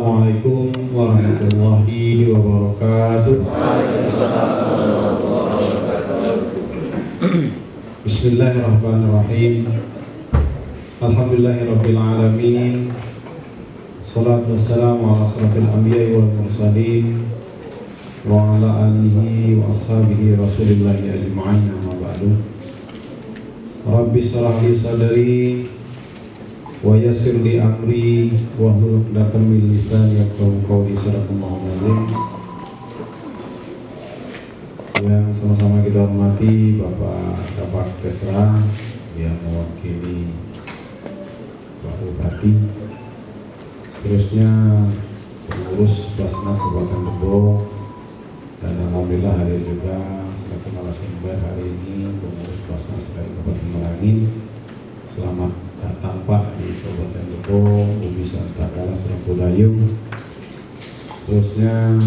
Assalamualaikum warahmatullahi wabarakatuh. Bismillahirrahmanirrahim. Alhamdulillahirabbil alamin. Shalatu wassalamu ala asyrafil anbiya'i wal mursalin wa ala alihi wa ashabihi rasulillahi ajma'in, amma ba'du. Rabbi shrah li sadri wa yassir li amri wa hlul 'uqdatam min lisani yafqahu qawli. Sadaqallahu azim. Yang sama-sama kita hormati Bapak Dapak Kesra yang mewakili Pak Bupati, seterusnya pengurus Basnas Kabupaten Depok, dan alhamdulillah hari juga selaku narasumber hari ini pengurus Basnas dari Kabupaten Merangin. Selamat datang Pak di Kabupaten Depok, Bumi Santakala, Serangku Dayung. Terusnya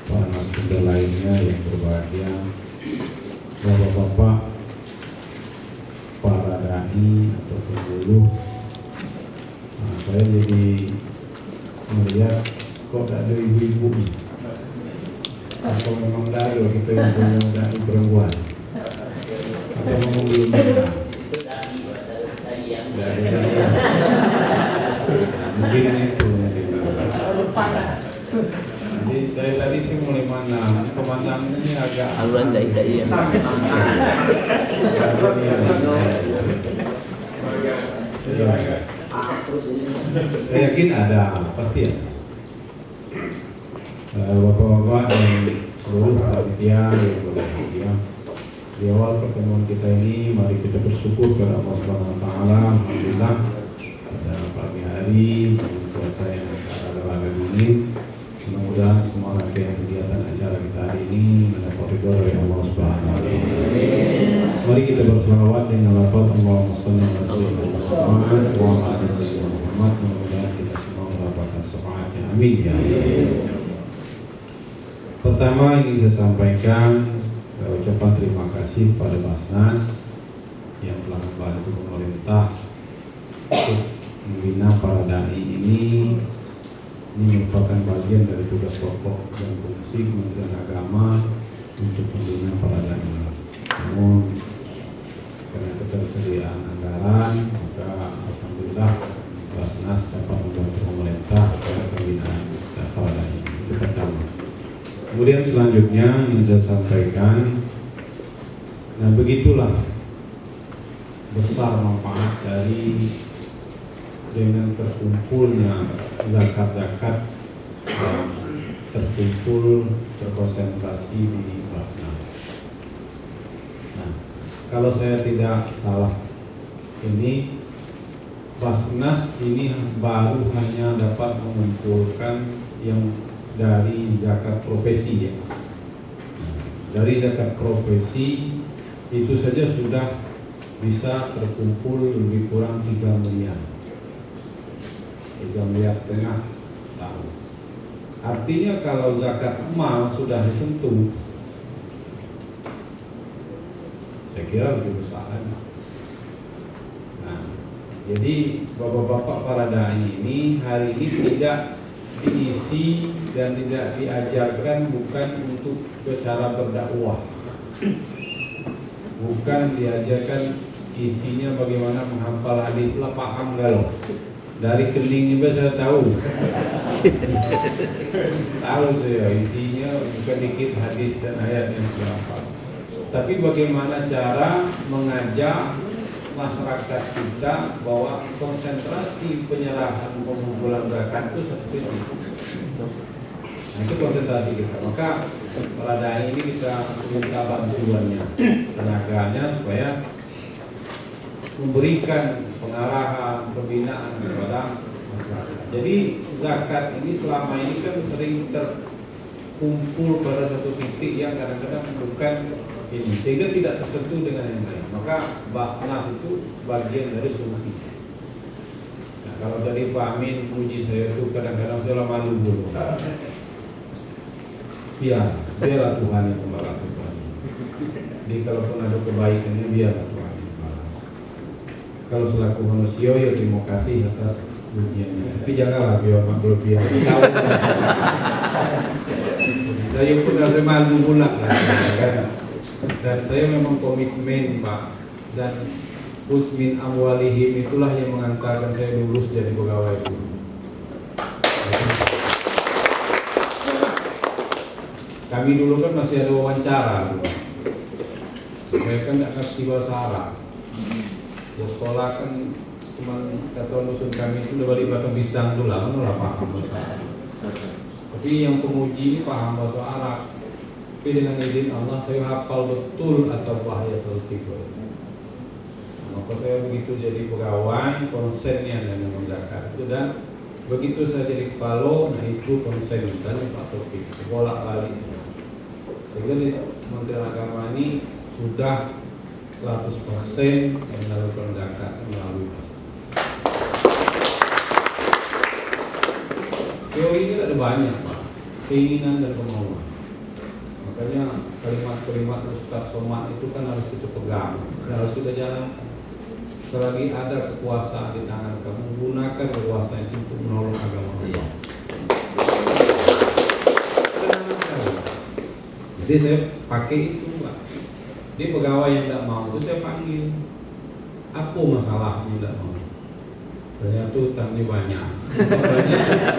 para narasumber lainnya yang berbahagia, bapak-bapak, para dai atau penguluh. Nah, saya jadi melihat kok ada ibu-ibu, atau memang dari kita yang punya dai perempuan, atau memang belum ada. Mungkin itu jadi dari tadi sih mulai mana pemandangannya agak aluan dari ya. Saya yakin ada, pasti ya. Bapak-bapak dan seluruh panitia yang berbahagia, di awal pertemuan kita ini mari kita bersyukur kepada Allah Subhanahu wa taala. Alhamdulillah pada pagi hari cuaca yang agak dingin. Mudah-mudahan semua rangkaian kegiatan acara kita hari ini mendapat ridho dari Allah Subhanahu wa taala. Mari kita berselawat dengan lafaz Allahumma shalli ala sayyidina Muhammad wa ala ali sayyidina Muhammad. Mudah-mudahan kita semua mendapatkan syafaatnya. Amin ya Allah. Pertama ingin saya sampaikan ucapan terima kasih kepada Basnas yang telah membantu pemerintah untuk membina para dai ini. Ini merupakan bagian dari tugas pokok dan fungsi Kementerian Agama untuk membina para dai. Namun karena ketersediaan anggaran, maka alhamdulillah Basnas dapat membantu pemerintah dalam pembinaan para dai. Itu pertama. Kemudian selanjutnya yang saya sampaikan, nah begitulah besar manfaat dari dengan terkumpulnya zakat-zakat yang terkumpul terkonsentrasi di Basnas. Nah, kalau saya tidak salah, ini Basnas ini baru hanya dapat mengumpulkan yang dari zakat profesi ya. Dari zakat profesi itu saja sudah bisa terkumpul lebih kurang 3 miliar. 3,5 miliar tahun. Artinya kalau zakat emas sudah disentuh, saya kira lebih besar. Nah, jadi bapak-bapak para dai ini hari ini tidak diisi dan tidak diajarkan bukan untuk cara berdakwah, bukan diajarkan isinya bagaimana menghafal hadis lah, paham galau dari kening juga saya tahu saya isinya bukan dikit hadis dan ayat yang dihafal, tapi bagaimana cara mengajak masyarakat kita bahwa konsentrasi penyerahan pengumpulan zakat itu seperti itu. Nah, itu konsentrasi kita. Maka para dai ini kita minta bantuannya, tenaganya supaya memberikan pengarahan, pembinaan kepada masyarakat. Jadi zakat ini selama ini kan sering terkumpul pada satu titik yang kadang-kadang bukan ini, sehingga tidak tersentuh dengan yang lain. Maka Basnas itu bagian dari solusi. Nah, kalau tadi Pak Amin puji saya itu kadang-kadang saya malu dulu. Biarlah Tuhan yang membalas. Jadi kalaupun ada kebaikannya biarlah Tuhan yang membalas. Kalau selaku manusia ya terima kasih atas ujiannya. Tapi janganlah biar mak berlebihan. Saya pun ada malu pula kan. Dan saya memang komitmen Pak, dan Usmin Amwalihim itulah yang mengantarkan saya lulus jadi pegawai itu. Kami dulu kan masih ada wawancara, saya kan nggak ngerti bahasa Arab. Ya sekolah kan cuma kata dusun kami itu udah balik batang pisang dulu lah, kan udah paham bahasa Arab. Tapi yang penguji ini paham bahasa Arab. Tapi dengan izin Allah saya hafal betul atau bahaya selesai. Maka saya begitu jadi pegawai, konsennya dan zakat itu, dan begitu saya jadi kepala, nah itu konsen dan Pak Taufik bolak balik. Sehingga di Kementerian Agama ini sudah 100% melakukan zakat melalui pasar. Teori ini ada banyak Pak, keinginan dan kemauan. Makanya kalimat-kalimat Ustaz Somad itu kan harus kita pegang, harus kita jalankan. Selagi ada kekuasaan di tangan kamu, gunakan kekuasaan itu untuk menolong agama Allah. Jadi saya pakai itu Pak. Dia pegawai yang tidak mau itu saya panggil. Apa masalahnya tidak mau? Ternyata utangnya banyak.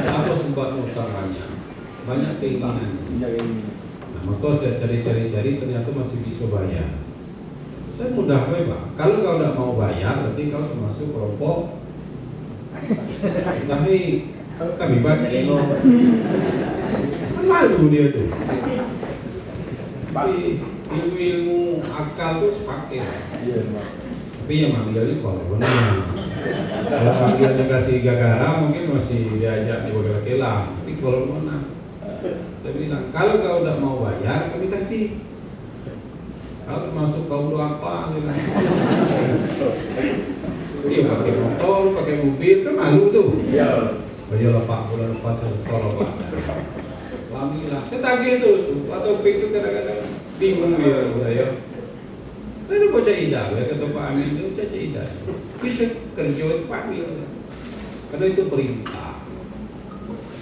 Apa sebabnya utang banyak? Banyak keinginan. Nah, maka saya cari-cari ternyata masih bisa bayar. Saya mudah Pak. Kalau kau tidak mau bayar, berarti kau termasuk kelompok. Tapi kami bagi. Kan malu dia tuh. Tapi ilmu akal tuh sepaket. Tapi yang manggilnya kalau benar. Kalau manggilnya kasih gagara mungkin masih diajak di beberapa kelang. Tapi kalau mana? Saya bilang kalau kau tidak mau bayar, kami kasih. Kalau termasuk kau udah apa? Dia pakai motor, pakai mobil, kan malu tuh. Iya. Bayalah Pak, bulan lepas saya sekolah Pak. Alhamdulillah. Saya tagih tuh, atau itu kadang-kadang bingung dia saya. Saya udah baca idah, ya kata Pak Amin itu baca idah. Bisa kerja itu panggil, karena itu perintah.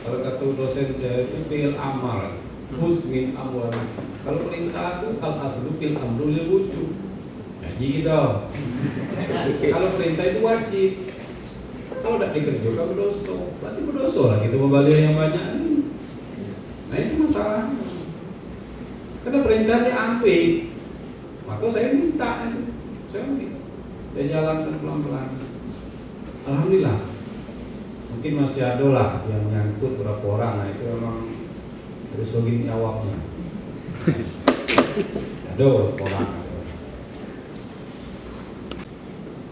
Kalau kata dosen saya itu fi'il amal, Usmin Amwalihim. Kalau perintah itu al aslu fil amru lil wujub. Jadi gitu. Kalau perintah itu wajib. Kalau tidak dikerja kamu berdosa. Berarti berdosa lah gitu membayar yang banyak. Nah itu masalahnya. Karena perintahnya ambil. Maka saya minta itu. Saya jalankan pelan-pelan. Alhamdulillah. Mungkin masih ada lah yang menyangkut berapa orang. Nah itu memang harus login jawabnya. Ada orang.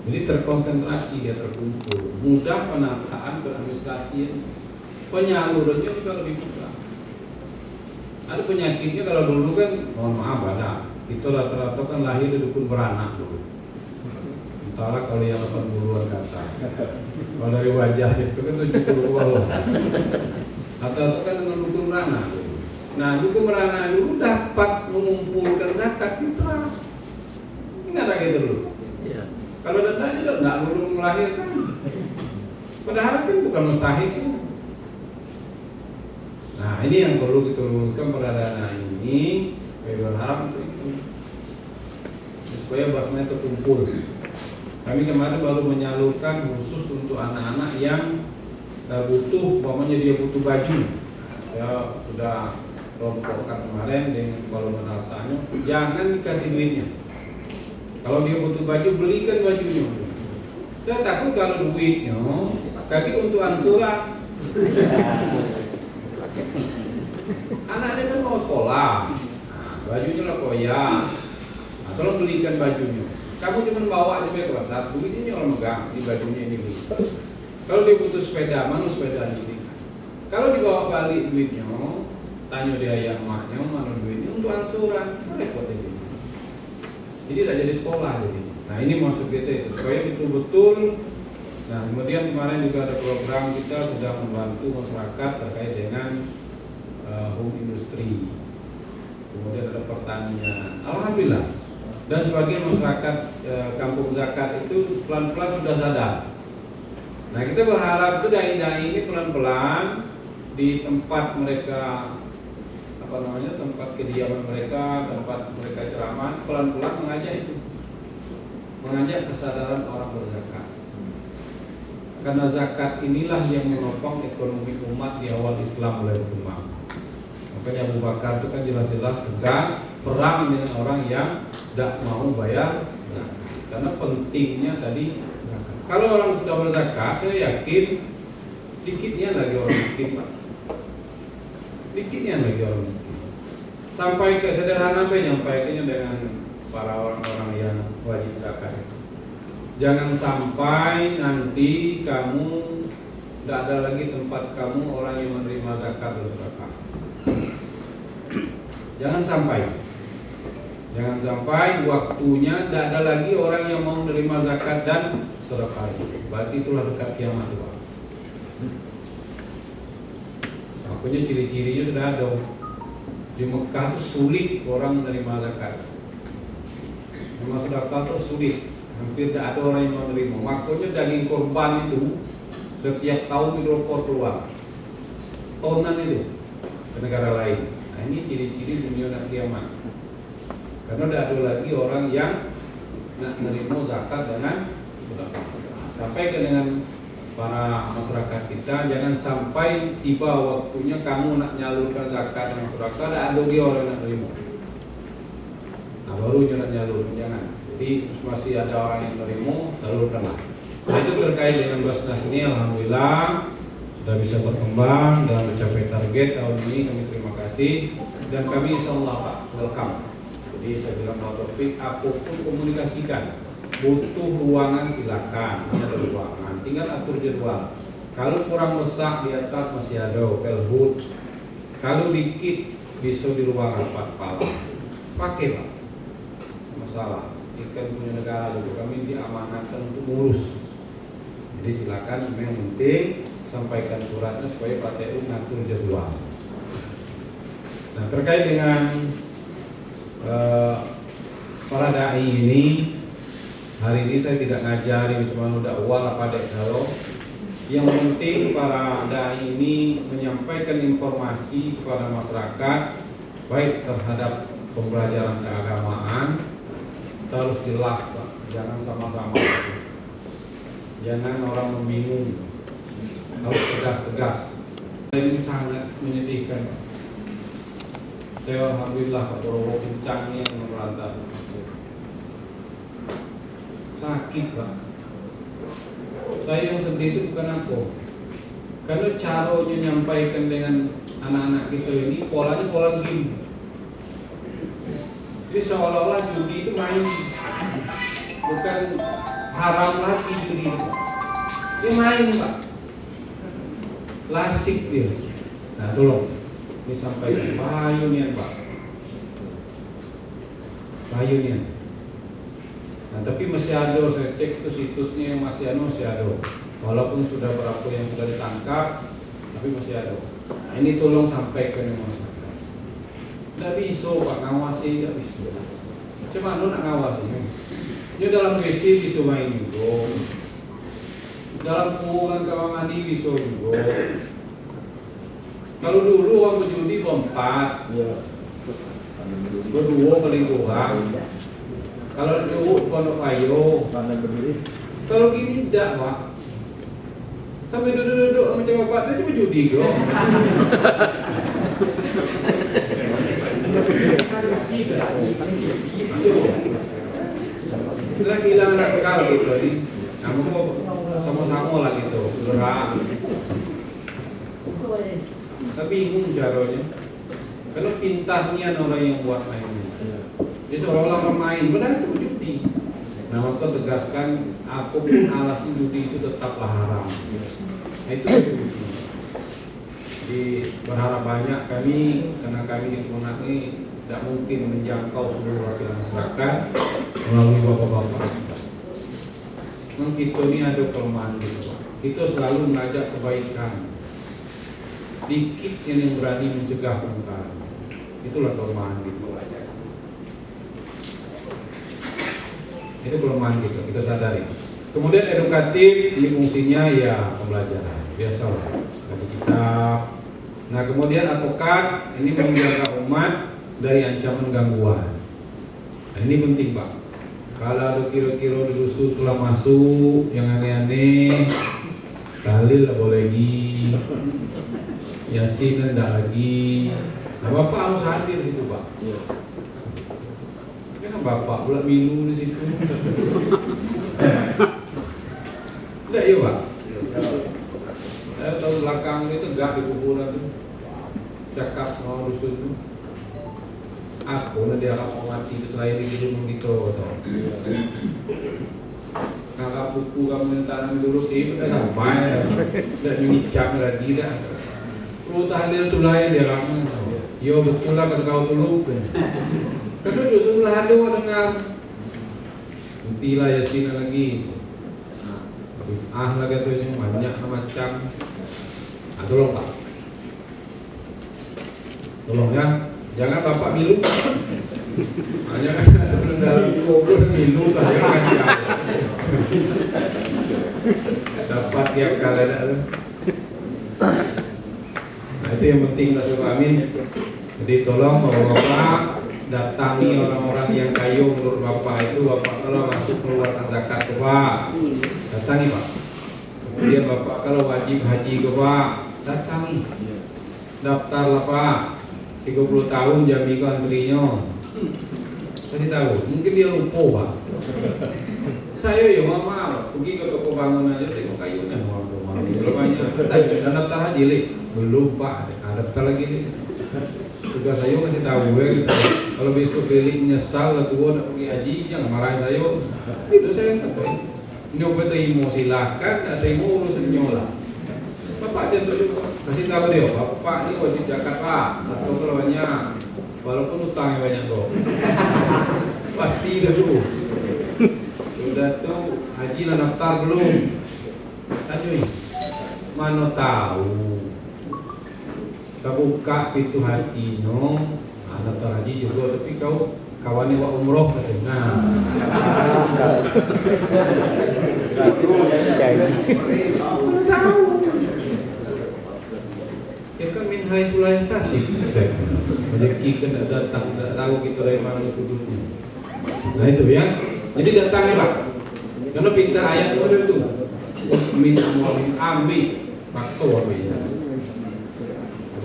Jadi terkonsentrasi, dia terkumpul. Mudah penataan beradministrasi, penyalurannya juga lebih mudah. Ada penyakitnya kalau dulu kan, mohon maaf ada. Kita rata-rata kan lahir di dukun beranak dulu. Entahlah kalau yang 80-an ke atas. Kalau dari wajah itu kan 70-an loh. Rata-rata kan dengan dukun beranak dulu. Nah, dukun beranak dulu dapat mengumpulkan zakat fitrah. Ingat lagi dulu. Iya. Kalau datanya tidak belum melahirkan. Padahal kan bukan mustahil. Nah, ini yang perlu kita luruskan pada dana ini. Saya berharap untuk itu. Supaya basmanya terkumpul. Kami kemarin baru menyalurkan khusus untuk anak-anak yang butuh, umpamanya dia butuh baju. Saya sudah rompokkan kemarin dengan kalau menasanya, jangan dikasih duitnya. Kalau dia butuh baju, belikan bajunya. Saya takut kalau duitnya kaki untuk ansuran. Anaknya kan mau sekolah, bajunya lah koyak. Nah, tolong belikan bajunya. Kamu cuma bawa aja ke pasar, duitnya orang megang di bajunya ini. Kalau dia butuh sepeda, mana sepeda ini? Kalau dibawa balik duitnya, tanya dia yang maknya mana duitnya untuk ansuran, repot ini. Jadi tidak jadi sekolah jadi. Nah ini maksud kita itu supaya betul-betul. Nah kemudian kemarin juga ada program kita sudah membantu masyarakat terkait dengan home industry. Kemudian ada pertanian. Alhamdulillah. Dan sebagian masyarakat kampung zakat itu pelan-pelan sudah sadar. Nah, kita berharap itu dai-dai ini pelan-pelan di tempat mereka tempat kediaman mereka, tempat mereka ceramah, pelan-pelan mengajak kesadaran orang berzakat. Karena zakat inilah yang menopang ekonomi umat di awal Islam mulai berkembang. Makanya Abu Bakar itu kan jelas-jelas tegas perang dengan orang yang tidak mau bayar zakat. Karena pentingnya tadi zakat. Kalau orang sudah berzakat, saya yakin dikitnya lagi orang miskin, Pak. Dikitnya lagi orang miskin. Sampai ke sederhana menyampaikannya dengan para orang-orang yang wajib zakat. Jangan sampai nanti kamu tidak ada lagi tempat kamu orang yang menerima zakat bersedekah. Jangan sampai waktunya tidak ada lagi orang yang mau menerima zakat dan sedekah. Berarti itulah dekat kiamat juga. Makanya ciri-cirinya sudah ada. Di Mekah itu sulit orang menerima zakat. Memang sedekah itu sulit. Hampir tidak ada orang yang menerima. Makanya daging korban itu setiap tahun diropor keluar tonan itu ke negara lain. Nah, ini ciri-ciri dunia nak kiamat. Karena tidak ada lagi orang yang nak menerima zakat dengan sedekah. Sampaikan dengan para masyarakat kita, jangan sampai tiba waktunya kamu nak nyalurkan zakat dengan sedekah, tidak ada lagi orang yang nak menerima. Nah, baru nak nyalur, jangan. Jadi masih ada orang yang menerima, salurkanlah. Nah, itu terkait dengan Basnas ini, alhamdulillah sudah bisa berkembang dan mencapai target tahun ini. Kami terima kasih dan kami insyaallah Pak welcome. Jadi saya bilang Pak Taufik, apapun komunikasikan, butuh ruangan silakan, ada ruangan, tinggal atur jadwal. Kalau kurang besar di atas masih ada hotel booth. Kalau dikit bisa di ruangan 4 kepala, pakai Pak, masalah. Ikan punya negara juga kami diamanatkan untuk ngurus. Jadi silakan, yang penting sampaikan suratnya supaya Pak TU ngatur jadwal. Nah, terkait dengan para dai ini, hari ini saya tidak ngajari cuma udah awal apa dek kalau. Yang penting para dai ini menyampaikan informasi kepada masyarakat baik terhadap pembelajaran keagamaan, harus jelas Pak, jangan sama-sama, jangan orang membingung, harus tegas-tegas. Ini sangat menyedihkan Pak. Saya alhamdulillah Pak Prabowo kencangnya yang merantau, sakit Pak. Saya yang sedih itu bukan aku, karena caranya menyampaikan dengan anak-anak kita ini polanya pola begini. Jadi seolah-olah judi itu main, bukan haram lagi judi. Dia main Pak, klasik dia. Nah tolong disampaikan payunian Pak, payunian. Nah tapi masih ada, saya cek itu situsnya masih ada. Walaupun sudah berapa yang sudah ditangkap, tapi masih ada. Nah ini tolong sampaikan ke masyarakat. Tidak bisa Pak ngawasi, tidak bisa. Cuma lu nak ngawasi. Dia dalam WC bisa main juga, dalam hubungan kamar mandi bisa juga. Kalau dulu orang berjudi berempat, berdua paling kurang. Kalau jauh pondok ayo. Kalau gini tidak Pak. Sampai duduk-duduk macam bapak itu berjudi kok. Kita kehilangan akal gitu ini. Kamu sama-sama lah gitu, gerak. Tapi bingung caranya. Kalau pintarnya orang yang buat mainnya. Jadi seolah-olah orang main, benar itu judi. Nah, maka tegaskan apapun alasan judi itu tetaplah haram. Nah, itu judi. Jadi berharap banyak kami, karena kami di Kemenak ini tidak mungkin menjangkau seluruh wakil masyarakat melalui bapak-bapak. Memang kita ini ada kelemahan gitu. Kita selalu mengajak kebaikan. Dikit yang berani mencegah kemungkaran. Itulah kelemahan gitu. Itu kelemahan kita sadari. Kemudian edukatif, ini fungsinya ya pembelajaran, biasa lah, dari kitab. Nah kemudian advokat, ini menjaga umat dari ancaman gangguan. Nah ini penting Pak. Kalau ada kira-kira dirusuh telah masuk yang aneh-aneh, dalil lah boleh lagi, Yasin tidak lagi. Nah Bapak harus hadir di situ Pak. Ya kan Bapak pula minum di situ. Tidak ya Pak. Saya tahu belakang itu tegak di kuburan itu, cakap mau rusuh itu. Aku nanti akan mati itu selain di gunung gitu. Kakak buku kamu mentanam dulu itu udah sampai, tidak menicap lagi dah. Perlu tahlil tu lain dia kamu. Yo betul lah kata kau dulu. Karena justru lalu dengar. Nantilah Yasin lagi. Lagi tu yang banyak macam. Tolong Pak. Tolong ya. Jangan Bapak milu. Hanya kan dalam kubur milu tak jangan dapat tiap kali ada. Nah itu yang penting lah Bapak Amin. Jadi tolong Bapak datangi orang-orang yang kayu menurut Bapak itu. Bapak kalau masuk keluar zakat ke Pak, datangi Pak. Kemudian Bapak kalau wajib haji ke Pak, datangi. Daftar lah Pak. 30 tahun jami ko antrinya. Saya tahu, mungkin dia lupa Pak. Saya ya mama pergi ke toko bangunan aja tengok kayunya mau belum banyak. Dan daftar haji lih belum Pak, ada daftar lagi nih. Tugas saya kasih tahu ya. Kalau besok beli nyesal tua nak pergi haji jangan marahin saya. Itu saya kata. Nyoba terima silakan, tak terima urusan nyola. Bapak aja tuh kasih tahu dia, Bapak ini wajib zakat Pak, atau kalau banyak, walaupun utangnya banyak kok, pasti itu tuh. Sudah tuh haji lah daftar belum? Aduh, mana tahu? Kita buka pintu hati no, daftar haji juga, tapi kau kawannya wa umroh katanya. Nah, tahu. Ya kan min hai sulai tasik. Rezeki kena datang, tak tahu kita dari mana sudutnya. Nah itu ya. Jadi datang ya Pak. Karena pinta ayat itu ada tuh. Min amwalin ambi makso apa ya.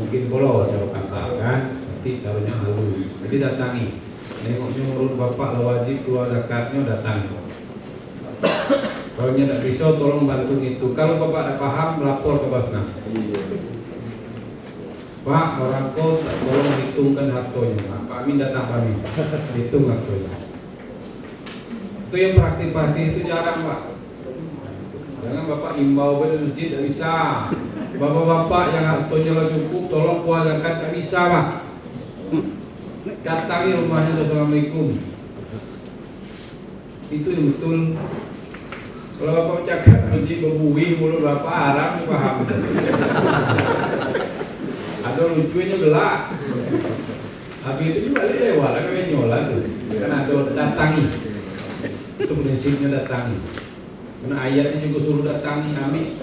Mungkin kalau cara kasar kan, tapi caranya halus. Jadi datangi. Nengoknya menurut Bapak wajib keluar zakatnya datangi. Kalau tidak bisa tolong bantu itu. Kalau Bapak tidak paham lapor ke Basnas. Pak, orang kau tak tolong hitungkan hartonya. Pak Amin datang Pak Amin, hitung hartonya. Itu yang praktik-praktik itu jarang Pak. Jangan Bapak imbau ke masjid tidak bisa. Bapak-bapak yang hartonya lah cukup, tolong keluar zakat tidak bisa Pak. Datangi rumahnya. Assalamualaikum. Itu yang betul. Kalau Bapak cakap nanti berbuih mulut Bapak haram paham. Ada lucunya gelak. Habis itu juga lewat lah kayak nyolat tuh. Kan ada datangi. Itu prinsipnya datangi. Karena ayatnya juga suruh datangi amin.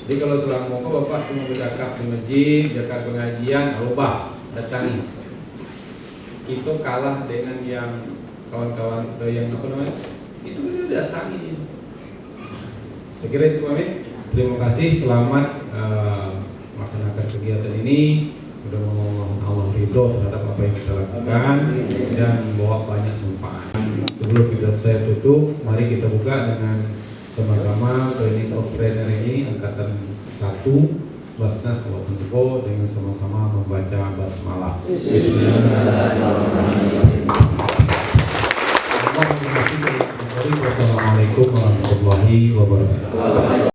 Jadi kalau selama mau Bapak cuma berzakat di masjid, zakat pengajian, ubah datangi. Itu kalah dengan yang kawan-kawan yang apa namanya? Itu udah datangi. Saya kira itu Amin. Terima kasih, selamat melaksanakan kegiatan ini. Mudah-mudahan Allah ridho terhadap apa yang kita lakukan dan membawa banyak manfaat. Sebelum kita saya tutup, mari kita buka dengan sama-sama training of trainer ini angkatan 1 Basnas Kabupaten Joko dengan sama-sama membaca basmalah. Bismillahirrahmanirrahim. Wassalamualaikum warahmatullahi wabarakatuh.